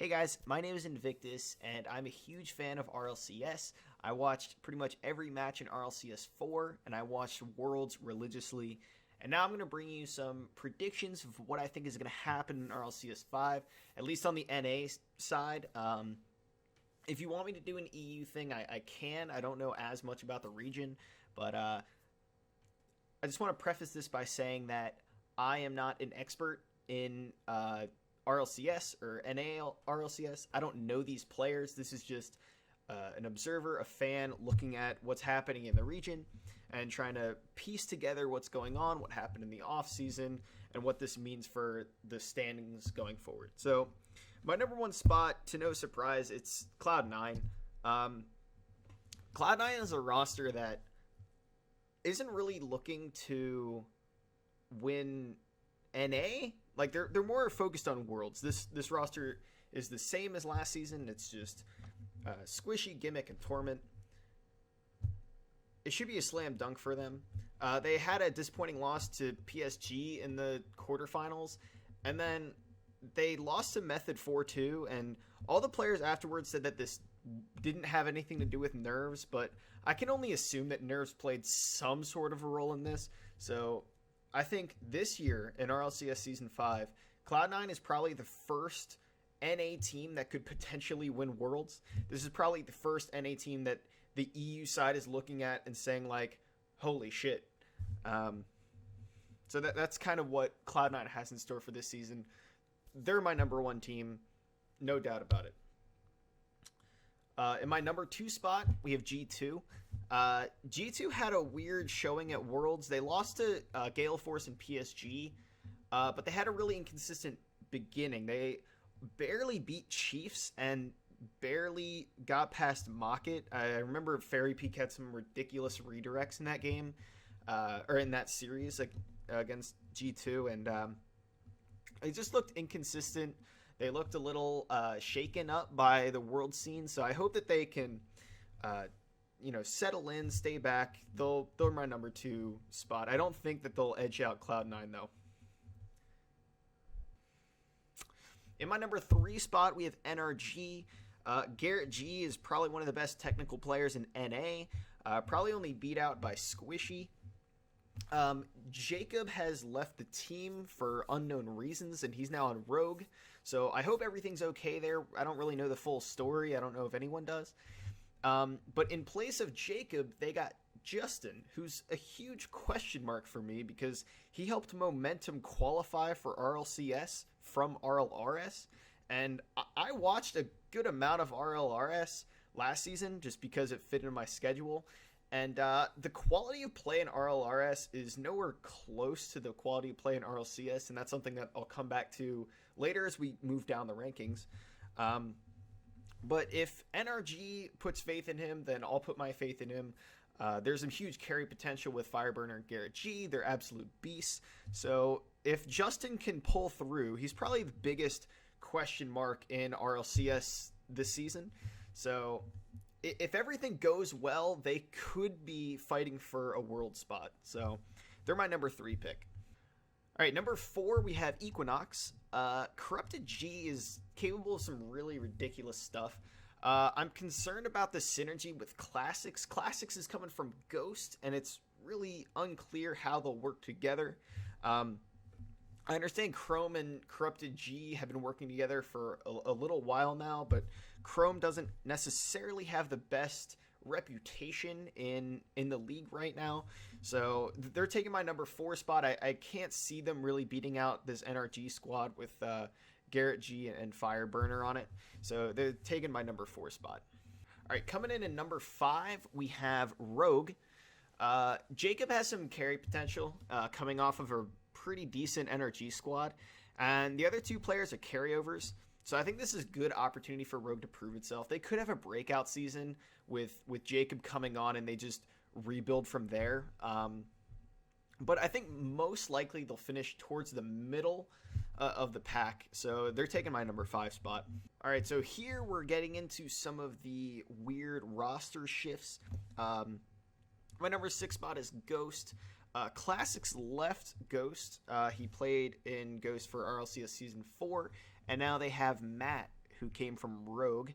Hey guys, my name is Invictus, and I'm a huge fan of RLCS. I watched pretty much every match in RLCS 4, and I watched Worlds religiously. And now I'm going to bring you some predictions of what I think is going to happen in RLCS 5, at least on the NA side. If you want me to do an EU thing, I can. I don't know as much about the region, but I just want to preface this by saying that I am not an expert in RLCS or NA RLCS. I don't know these players. This is just an observer, a fan looking at what's happening in the region and trying to piece together what's going on, what happened in the off season, and what this means for the standings going forward. So my number one spot, to no surprise, it's Cloud9. Cloud9 is a roster that isn't really looking to win NA. Like they're more focused on Worlds. This roster is the same as last season. It's just Squishy, Gimmick, and Torment. It should be a slam dunk for them. They had a disappointing loss to PSG in the quarterfinals, and then they lost to Method 4-2, and all the players afterwards said that this didn't have anything to do with nerves, but I can only assume that nerves played some sort of a role in this. So I think this year in RLCS Season 5, Cloud9 is probably the first NA team that could potentially win Worlds. This is probably the first NA team that the EU side is looking at and saying, like, holy shit. So that's kind of what Cloud9 has in store for this season. They're my number one team, no doubt about it. In my number 2 spot, we have G2. G2 had a weird showing at Worlds. They lost to Gale Force and PSG, but they had a really inconsistent beginning. They barely beat Chiefs and barely got past Mocket. I remember Fairy Peak had some ridiculous redirects in that game, or in that series against G2, and they just looked inconsistent. They looked a little shaken up by the world scene, so I hope that they can settle in, stay back. They're my number 2 spot. I don't think that they'll edge out Cloud9, though. In my number 3 spot, we have NRG. Garrett G is probably one of the best technical players in NA. Probably only beat out by Squishy. Jacob has left the team for unknown reasons, and he's now on Rogue. So I hope everything's okay there. I don't really know the full story. I don't know if anyone does. But in place of Jacob, they got Justin, who's a huge question mark for me because he helped Momentum qualify for RLCS from Rlrs. And I watched a good amount of Rlrs last season just because it fit into my schedule. And the quality of play in RLRS is nowhere close to the quality of play in RLCS, and that's something that I'll come back to later as we move down the rankings. But if NRG puts faith in him, then I'll put my faith in him. There's some huge carry potential with Fireburner and Garrett G. They're absolute beasts. So if Justin can pull through, he's probably the biggest question mark in RLCS this season. So if everything goes well, they could be fighting for a world spot. So they're my number 3 pick. All right, number 4, we have Equinox. Corrupted G is capable of some really ridiculous stuff. I'm concerned about the synergy with Classics. Classics is coming from Ghost, and it's really unclear how they'll work together. I understand Chrome and Corrupted G have been working together for a little while now, but Chrome doesn't necessarily have the best reputation in the league right now. So they're taking my number 4 spot. I can't see them really beating out this NRG squad with Garrett G and Fireburner on it. So they're taking my number 4 spot. All right, coming in number 5, we have Rogue. Jacob has some carry potential coming off of a pretty decent NRG squad, and the other 2 players are carryovers. So I think this is a good opportunity for Rogue to prove itself. They could have a breakout season with Jacob coming on and they just rebuild from there. But I think most likely they'll finish towards the middle of the pack. So they're taking my number 5 spot. All right, so here we're getting into some of the weird roster shifts. My number 6 spot is Ghost. Classics left Ghost. He played in Ghost for RLCS Season 4, and now they have Matt, who came from Rogue.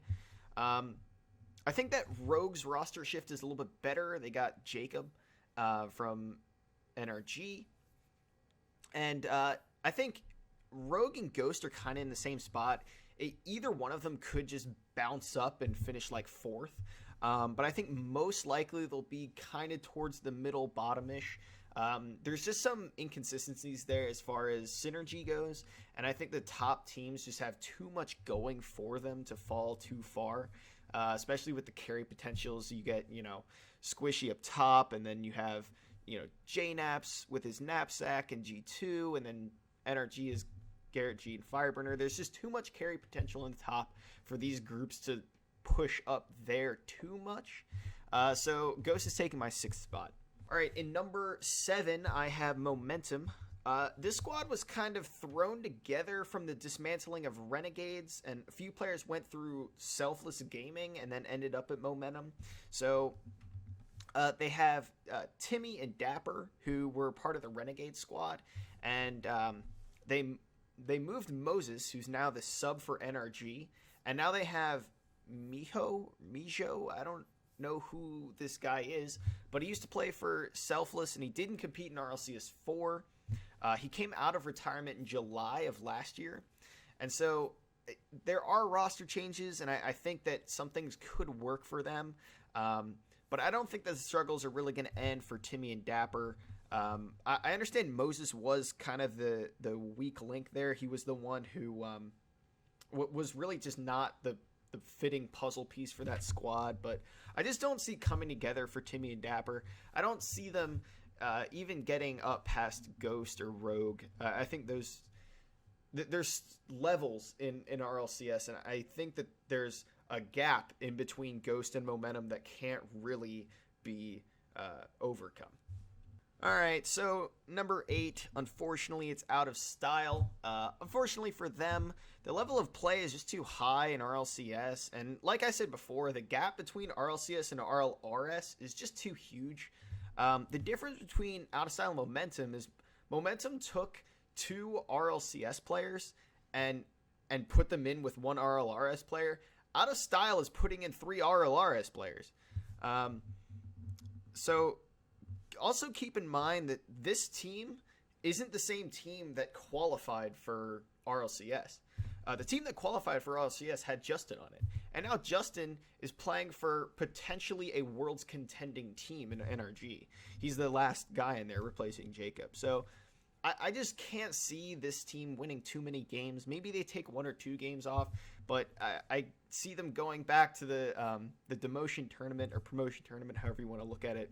I think that Rogue's roster shift is a little bit better. They got Jacob from NRG. And I think Rogue and Ghost are kind of in the same spot. Either one of them could just bounce up and finish like 4th. But I think most likely they'll be kind of towards the middle bottom-ish. There's just some inconsistencies there as far as synergy goes. And I think the top teams just have too much going for them to fall too far. Especially with the carry potentials. You get, Squishy up top, and then you have, J-Naps with his knapsack and G2, and then NRG is Garrett G and Fireburner. There's just too much carry potential in the top for these groups to push up there too much. So Ghost is taking my 6th spot. All right, in number 7, I have Momentum. This squad was kind of thrown together from the dismantling of Renegades, and a few players went through Selfless Gaming and then ended up at Momentum. So they have Timmy and Dapper, who were part of the Renegade squad, and they moved Moses, who's now the sub for NRG, and now they have Mijo. I don't know who this guy is, but he used to play for Selfless, and he didn't compete in RLCS 4. He came out of retirement in July of last year, and so there are roster changes, and I think that some things could work for them, but I don't think that the struggles are really going to end for Timmy and Dapper. I understand Moses was kind of the weak link there. He was the one who was really just not the fitting puzzle piece for that squad, but I just don't see coming together for Timmy and Dapper. I don't see them even getting up past Ghost or Rogue. I think there's levels in RLCS, and I think that there's a gap in between Ghost and Momentum that can't really be overcome. All right, so number 8, unfortunately, it's out of style. Unfortunately for them, the level of play is just too high in RLCS, and like I said before, the gap between RLCS and RLRS is just too huge. The difference between out of style and Momentum is Momentum took 2 RLCS players and put them in with 1 RLRS player. Out of style is putting in 3 RLRS players. So also keep in mind that this team isn't the same team that qualified for RLCS. The team that qualified for RLCS had Justin on it. And now Justin is playing for potentially a world's contending team in NRG. He's the last guy in there replacing Jacob. So I just can't see this team winning too many games. Maybe they take 1 or 2 games off, but I see them going back to the demotion tournament or promotion tournament, however you want to look at it.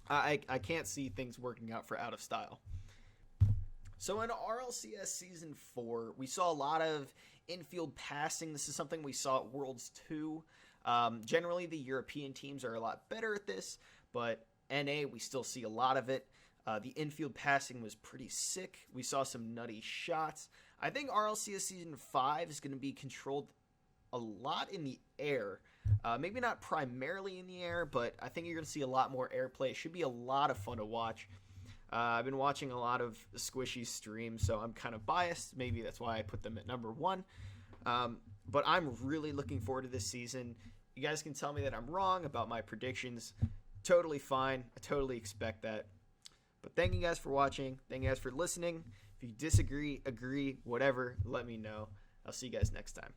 I can't see things working out for out of style. So in RLCS Season 4, we saw a lot of infield passing. This is something we saw at Worlds 2. Generally, the European teams are a lot better at this, but NA, we still see a lot of it. The infield passing was pretty sick. We saw some nutty shots. I think RLCS Season 5 is going to be controlled a lot in the air. Maybe not primarily in the air, but I think you're going to see a lot more airplay. It should be a lot of fun to watch. I've been watching a lot of Squishy's streams, so I'm kind of biased. Maybe that's why I put them at number 1. But I'm really looking forward to this season. You guys can tell me that I'm wrong about my predictions. Totally fine. I totally expect that. But thank you guys for watching. Thank you guys for listening. If you disagree, agree, whatever, let me know. I'll see you guys next time.